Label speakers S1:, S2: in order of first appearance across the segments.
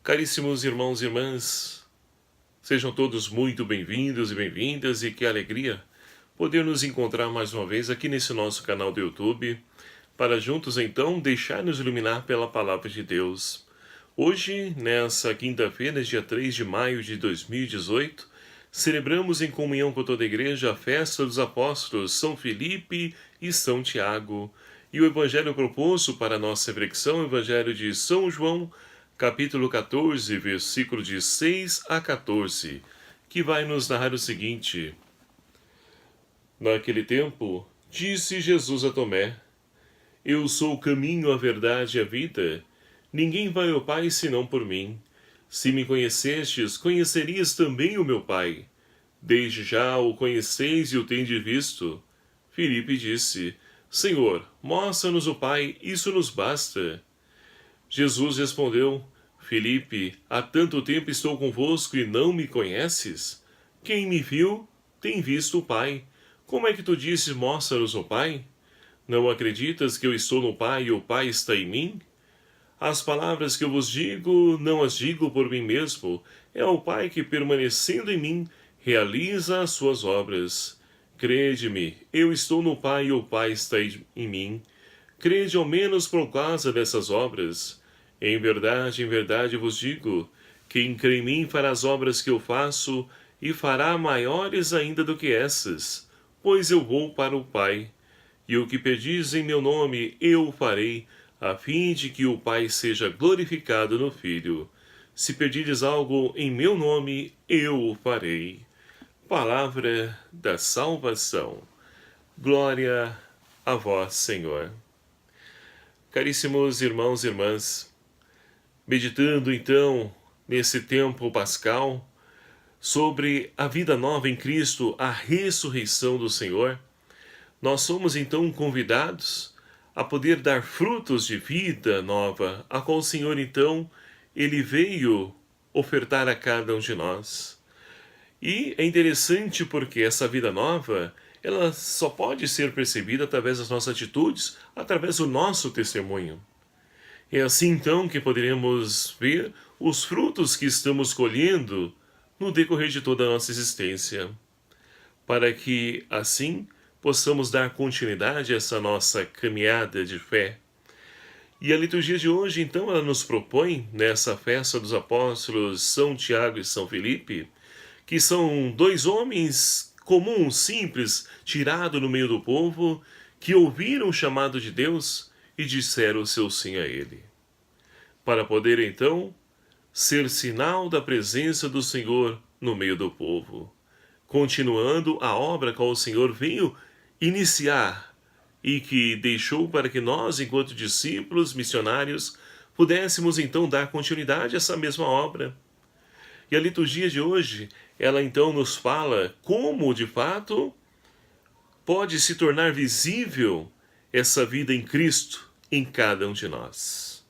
S1: Caríssimos irmãos e irmãs, sejam todos muito bem-vindos e bem-vindas e que alegria poder nos encontrar mais uma vez aqui nesse nosso canal do YouTube para juntos então deixar-nos iluminar pela Palavra de Deus. Hoje, nessa quinta-feira, dia 3 de maio de 2018, celebramos em comunhão com toda a Igreja a festa dos apóstolos São Felipe e São Tiago. E o Evangelho proposto para a nossa reflexão é o Evangelho de São João, capítulo 14, versículo de 6 a 14, que vai nos narrar o seguinte. Naquele tempo, disse Jesus a Tomé: Eu sou o caminho, a verdade e a vida. Ninguém vai ao Pai senão por mim. Se me conhecestes, conhecerias também o meu Pai. Desde já o conheceis e o tendes visto. Filipe disse: Senhor, mostra-nos o Pai, isso nos basta. Jesus respondeu: Filipe, há tanto tempo estou convosco e não me conheces? Quem me viu, tem visto o Pai. Como é que tu dizes, mostra-nos o Pai? Não acreditas que eu estou no Pai e o Pai está em mim? As palavras que eu vos digo, não as digo por mim mesmo. É o Pai que, permanecendo em mim, realiza as suas obras. Crede-me, eu estou no Pai e o Pai está em mim. Crede ao menos por causa dessas obras. Em verdade vos digo, quem crê em mim fará as obras que eu faço e fará maiores ainda do que essas, pois eu vou para o Pai. E o que pedis em meu nome eu o farei, a fim de que o Pai seja glorificado no Filho. Se pedires algo em meu nome, eu o farei. Palavra da salvação. Glória a vós, Senhor. Caríssimos irmãos e irmãs, meditando então nesse tempo pascal sobre a vida nova em Cristo, a ressurreição do Senhor, nós somos então convidados a poder dar frutos de vida nova, a qual o Senhor então, Ele veio ofertar a cada um de nós. E é interessante porque essa vida nova, ela só pode ser percebida através das nossas atitudes, através do nosso testemunho. É assim então que poderemos ver os frutos que estamos colhendo no decorrer de toda a nossa existência, para que assim possamos dar continuidade a essa nossa caminhada de fé. E a liturgia de hoje então ela nos propõe, nessa festa dos apóstolos São Tiago e São Felipe, que são dois homens comuns, simples, tirados no meio do povo, que ouviram o chamado de Deus e disseram o seu sim a ele. Para poder, então, ser sinal da presença do Senhor no meio do povo, continuando a obra que o Senhor veio iniciar e que deixou para que nós, enquanto discípulos missionários, pudéssemos, então, dar continuidade a essa mesma obra. E a liturgia de hoje, ela então nos fala como, de fato, pode se tornar visível essa vida em Cristo em cada um de nós.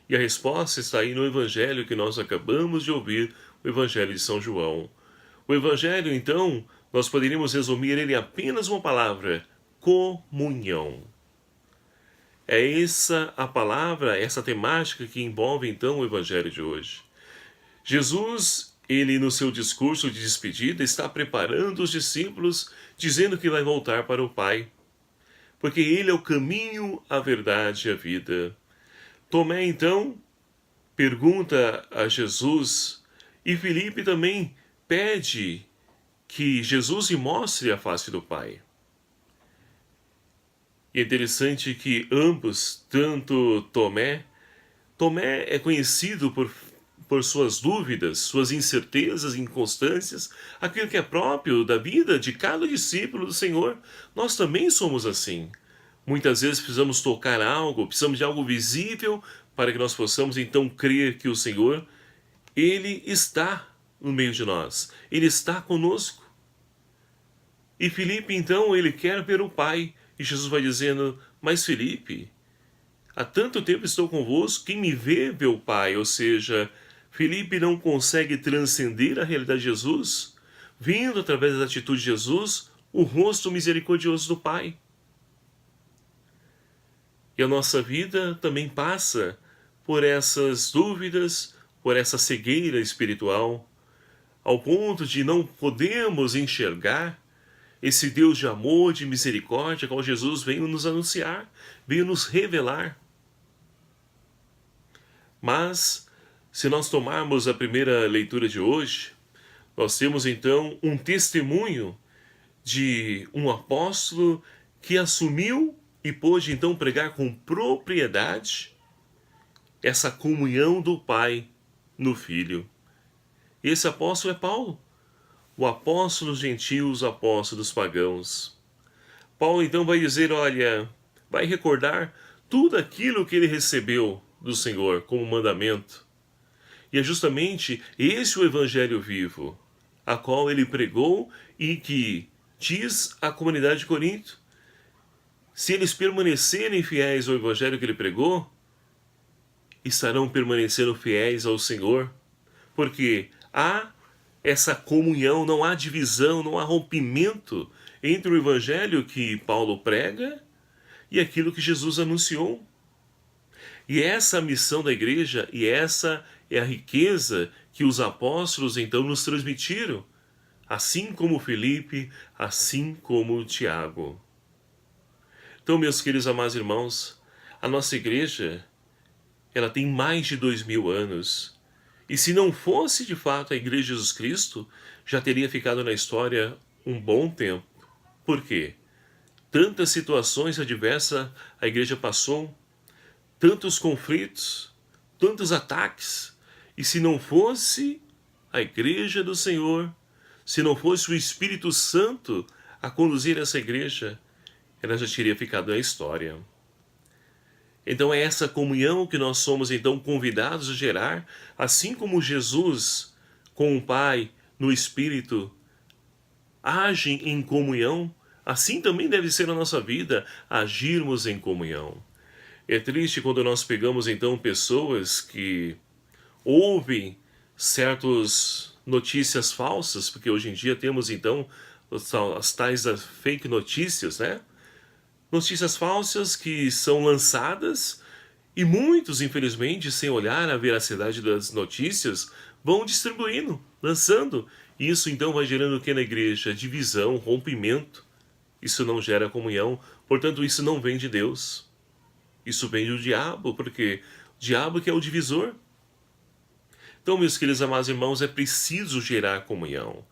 S1: E a resposta está aí no Evangelho que nós acabamos de ouvir, o Evangelho de São João. O Evangelho, então, nós poderíamos resumir ele em apenas uma palavra: comunhão. É essa a palavra, essa temática que envolve, então, o Evangelho de hoje. Jesus, ele no seu discurso de despedida, está preparando os discípulos, dizendo que vai voltar para o Pai, porque ele é o caminho, a verdade e a vida. Tomé, então, pergunta a Jesus, e Filipe também pede que Jesus lhe mostre a face do Pai. E é interessante que ambos, tanto Tomé é conhecido por suas dúvidas, suas incertezas, inconstâncias, aquilo que é próprio da vida de cada discípulo do Senhor. Nós também somos assim. Muitas vezes precisamos tocar algo, precisamos de algo visível para que nós possamos então crer que o Senhor, Ele está no meio de nós, Ele está conosco. E Filipe então, ele quer ver o Pai, e Jesus vai dizendo: mas Filipe, há tanto tempo estou convosco, quem me vê, vê o Pai. Ou seja, Filipe não consegue transcender a realidade de Jesus, vendo através da atitude de Jesus o rosto misericordioso do Pai. E a nossa vida também passa por essas dúvidas, por essa cegueira espiritual, ao ponto de não podemos enxergar esse Deus de amor, de misericórdia, qual Jesus veio nos anunciar, veio nos revelar. Mas, se nós tomarmos a primeira leitura de hoje, nós temos então um testemunho de um apóstolo que assumiu e pôde então pregar com propriedade essa comunhão do Pai no Filho. Esse apóstolo é Paulo, o apóstolo dos gentios, o apóstolo dos pagãos. Paulo então vai dizer, olha, vai recordar tudo aquilo que ele recebeu do Senhor como mandamento. E é justamente esse o evangelho vivo, a qual ele pregou e que diz à comunidade de Corinto, se eles permanecerem fiéis ao evangelho que ele pregou, estarão permanecendo fiéis ao Senhor, porque há essa comunhão, não há divisão, não há rompimento entre o evangelho que Paulo prega e aquilo que Jesus anunciou. E essa é a missão da igreja, e essa é a riqueza que os apóstolos então nos transmitiram, assim como Felipe, assim como Tiago. Então, meus queridos amados irmãos, a nossa igreja, ela tem mais de 2000 anos. E se não fosse de fato a Igreja de Jesus Cristo, já teria ficado na história um bom tempo. Por quê? Tantas situações adversas a igreja passou, tantos conflitos, tantos ataques. E se não fosse a Igreja do Senhor, se não fosse o Espírito Santo a conduzir essa igreja, ela já teria ficado na história. Então é essa comunhão que nós somos então convidados a gerar, assim como Jesus com o Pai no Espírito agem em comunhão, assim também deve ser a nossa vida, agirmos em comunhão. É triste quando nós pegamos então pessoas que ouvem certas notícias falsas, porque hoje em dia temos então as tais fake notícias, né? Notícias falsas que são lançadas e muitos, infelizmente, sem olhar a veracidade das notícias, vão distribuindo, lançando. E isso então vai gerando o que na igreja? Divisão, rompimento. Isso não gera comunhão, portanto isso não vem de Deus. Isso vem do diabo, porque o diabo que é o divisor. Então, meus queridos amados irmãos, é preciso gerar comunhão.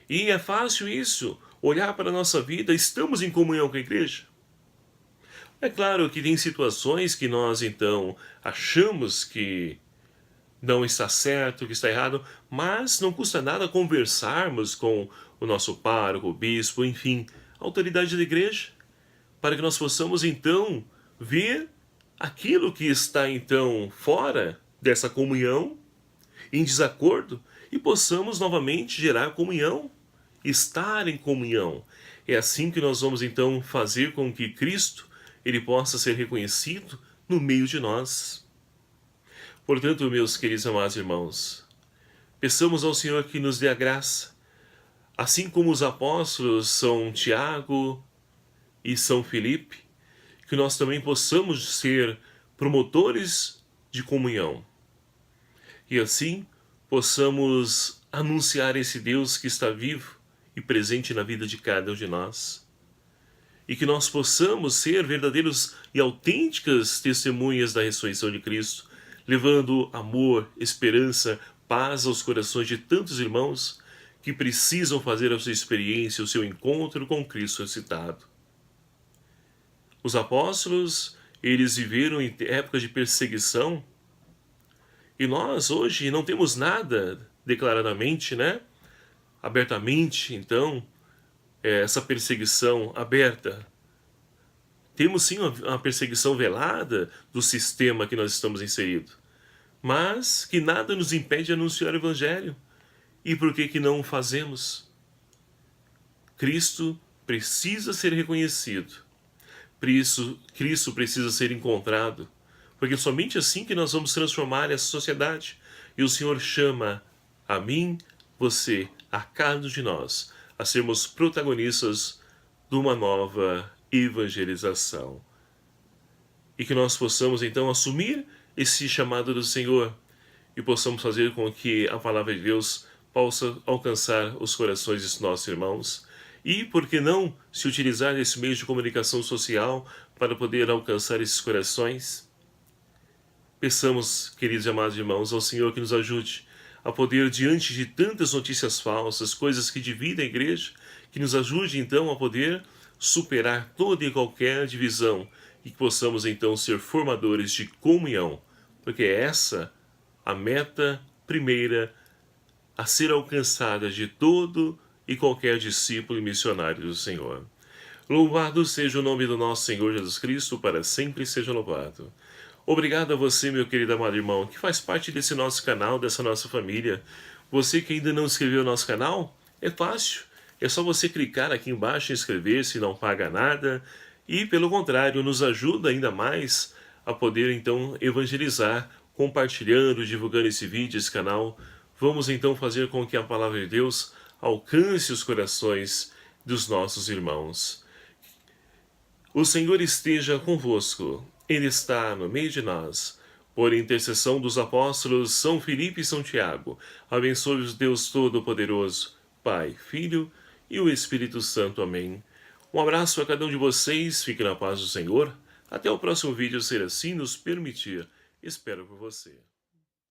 S1: E é fácil isso, olhar para a nossa vida, estamos em comunhão com a igreja? É claro que tem situações que nós então achamos que não está certo, que está errado, mas não custa nada conversarmos com o nosso pároco, o bispo, enfim, a autoridade da igreja, para que nós possamos então ver aquilo que está então fora dessa comunhão, em desacordo, e possamos novamente gerar comunhão, estar em comunhão. É assim que nós vamos então fazer com que Cristo ele possa ser reconhecido no meio de nós. Portanto, meus queridos amados irmãos, peçamos ao Senhor que nos dê a graça, assim como os apóstolos São Tiago e São Felipe, que nós também possamos ser promotores de comunhão. E assim possamos anunciar esse Deus que está vivo e presente na vida de cada um de nós. E que nós possamos ser verdadeiros e autênticas testemunhas da ressurreição de Cristo, levando amor, esperança, paz aos corações de tantos irmãos que precisam fazer a sua experiência, o seu encontro com Cristo ressuscitado. Os apóstolos, eles viveram em épocas de perseguição, e nós hoje não temos nada declaradamente, né? Abertamente, então, essa perseguição aberta. Temos sim uma perseguição velada do sistema que nós estamos inseridos, mas que nada nos impede de anunciar o Evangelho. E por que não o fazemos? Cristo precisa ser reconhecido. Cristo precisa ser encontrado, porque somente assim que nós vamos transformar essa sociedade. E o Senhor chama a mim, você, a cada um de nós, a sermos protagonistas de uma nova evangelização. E que nós possamos então assumir esse chamado do Senhor e possamos fazer com que a palavra de Deus possa alcançar os corações dos nossos irmãos e, por que não, se utilizar desse meio de comunicação social para poder alcançar esses corações. Peçamos, queridos e amados irmãos, ao Senhor que nos ajude a poder, diante de tantas notícias falsas, coisas que dividem a igreja, que nos ajude então a poder superar toda e qualquer divisão e que possamos então ser formadores de comunhão, porque é essa a meta primeira a ser alcançada de todo e qualquer discípulo e missionário do Senhor. Louvado seja o nome do nosso Senhor Jesus Cristo, para sempre seja louvado. Obrigado a você, meu querido amado irmão, que faz parte desse nosso canal, dessa nossa família. Você que ainda não inscreveu no nosso canal, é fácil. É só você clicar aqui embaixo em inscrever-se, não paga nada. E, pelo contrário, nos ajuda ainda mais a poder, então, evangelizar, compartilhando, divulgando esse vídeo, esse canal. Vamos, então, fazer com que a palavra de Deus alcance os corações dos nossos irmãos. O Senhor esteja convosco, Ele está no meio de nós. Por intercessão dos apóstolos São Filipe e São Tiago, abençoe-os Deus Todo-Poderoso, Pai, Filho e o Espírito Santo. Amém. Um abraço a cada um de vocês, fique na paz do Senhor. Até o próximo vídeo, se assim nos permitir. Espero por você.